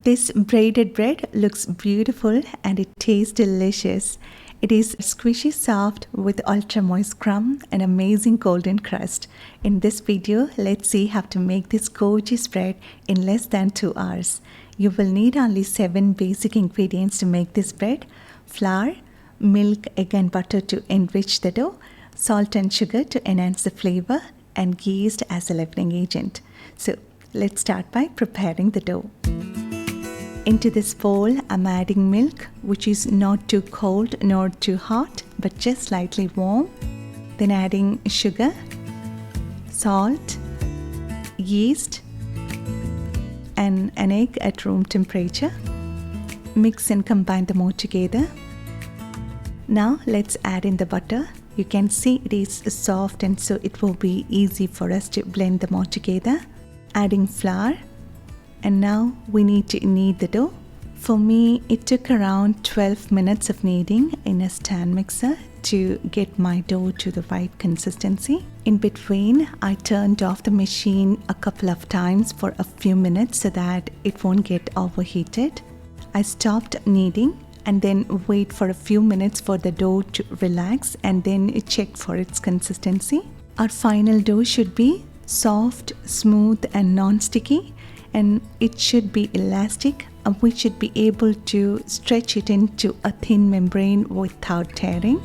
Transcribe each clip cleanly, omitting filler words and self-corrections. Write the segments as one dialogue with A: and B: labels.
A: This braided bread looks beautiful and it tastes delicious. It is squishy soft with ultra moist crumb and amazing golden crust. In this video, let's see how to make this gorgeous bread in less than 2 hours. You will need only 7 basic ingredients to make this bread: flour, milk, egg and butter to enrich the dough, salt and sugar to enhance the flavor, and yeast as a leavening agent. So let's start by preparing the dough. Into this bowl, I'm adding milk, which is not too cold nor too hot, but just slightly warm. Then adding sugar, salt, yeast, and an egg at room temperature. Mix and combine them all together. Now let's add in the butter. You can see it is soft, and so it will be easy for us to blend them all together. Adding flour. And now we need to knead the dough. For me, it took around 12 minutes of kneading in a stand mixer to get my dough to the right consistency. In between, I turned off the machine a couple of times for a few minutes so that it won't get overheated. I stopped kneading and then wait for a few minutes for the dough to relax and then check for its consistency. Our final dough should be soft, smooth and non-sticky, and it should be elastic, and we should be able to stretch it into a thin membrane without tearing.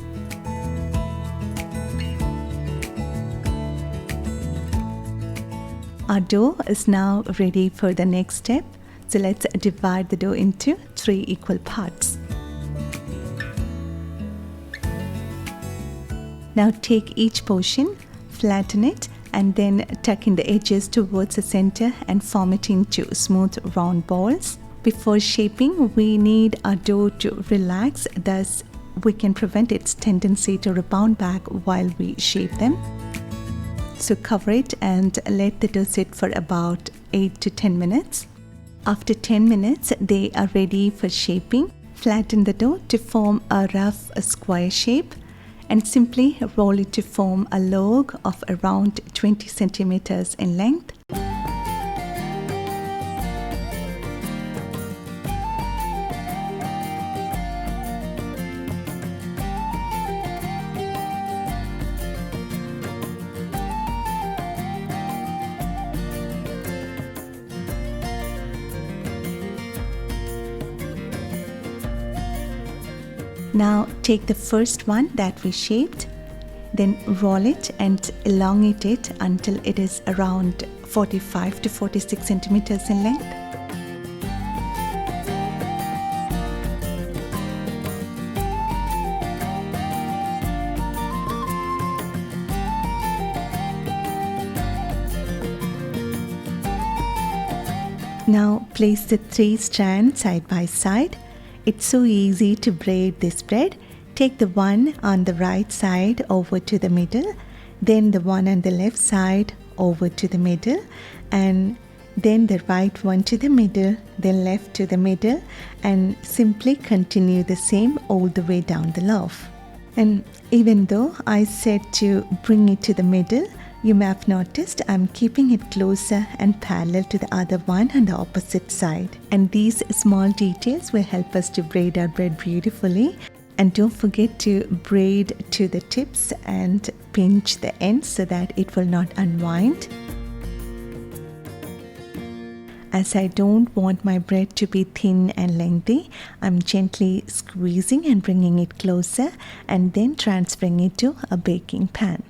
A: Our dough is now ready for the next step. So let's divide the dough into 3 equal parts. Now take each portion, flatten it, and then tuck in the edges towards the center and form it into smooth round balls. Before shaping, we need our dough to relax, thus we can prevent its tendency to rebound back while we shape them. So cover it and let the dough sit for about 8 to 10 minutes. After 10 minutes, they are ready for shaping. Flatten the dough to form a rough square shape and simply roll it to form a log of around 20 centimeters in length. Now take the first one that we shaped, then roll it and elongate it until it is around 45 to 46 centimeters in length. Now place the 3 strands side by side. It's so easy to braid this bread. Take the one on the right side over to the middle, then the one on the left side over to the middle, and then the right one to the middle, then left to the middle, and simply continue the same all the way down the loaf. And even though I said to bring it to the middle, you may have noticed I'm keeping it closer and parallel to the other one on the opposite side. And these small details will help us to braid our bread beautifully. And don't forget to braid to the tips and pinch the ends so that it will not unwind. As I don't want my bread to be thin and lengthy, I'm gently squeezing and bringing it closer and then transferring it to a baking pan.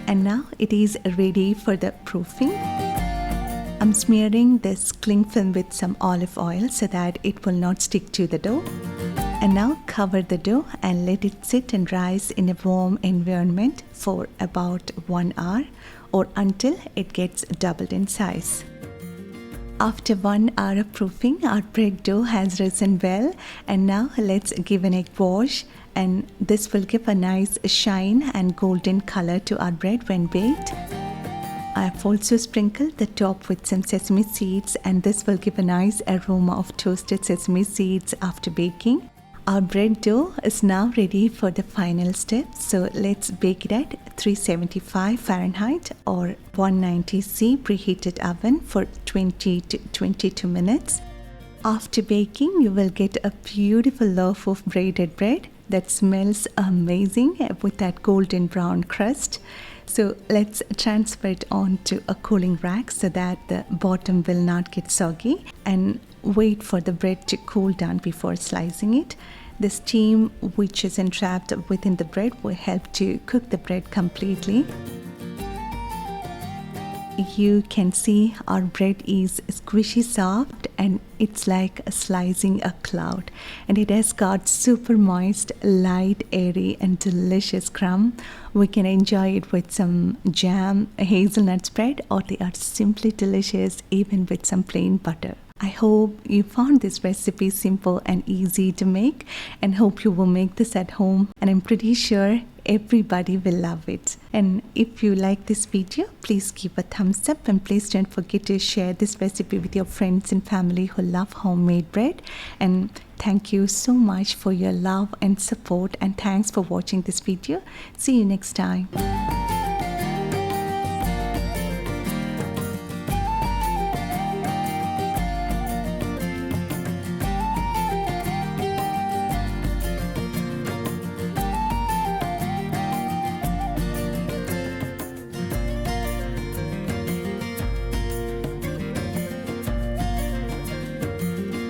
A: And now it is ready for the proofing. I'm smearing this cling film with some olive oil so that it will not stick to the dough. And now cover the dough and let it sit and rise in a warm environment for about 1 hour or until it gets doubled in size. After 1 hour of proofing, our bread dough has risen well, and now let's give an egg wash, and this will give a nice shine and golden color to our bread when baked. I have also sprinkled the top with some sesame seeds, and this will give a nice aroma of toasted sesame seeds after baking. Our bread dough is now ready for the final step. So let's bake it at 375 Fahrenheit or 190°C preheated oven for 20 to 22 minutes. After baking, you will get a beautiful loaf of braided bread that smells amazing with that golden brown crust. So let's transfer it onto a cooling rack so that the bottom will not get soggy, and wait for the bread to cool down before slicing it. The steam which is entrapped within the bread will help to cook the bread completely. You can see our bread is squishy soft and it's like slicing a cloud, and it has got super moist, light, airy and delicious crumb. We can enjoy it with some jam, hazelnut spread, or they are simply delicious even with some plain butter. I hope you found this recipe simple and easy to make, and hope you will make this at home, and I'm pretty sure everybody will love it. And if you like this video, please give a thumbs up, and please don't forget to share this recipe with your friends and family who love homemade bread. And thank you so much for your love and support, and thanks for watching this video. See you next time.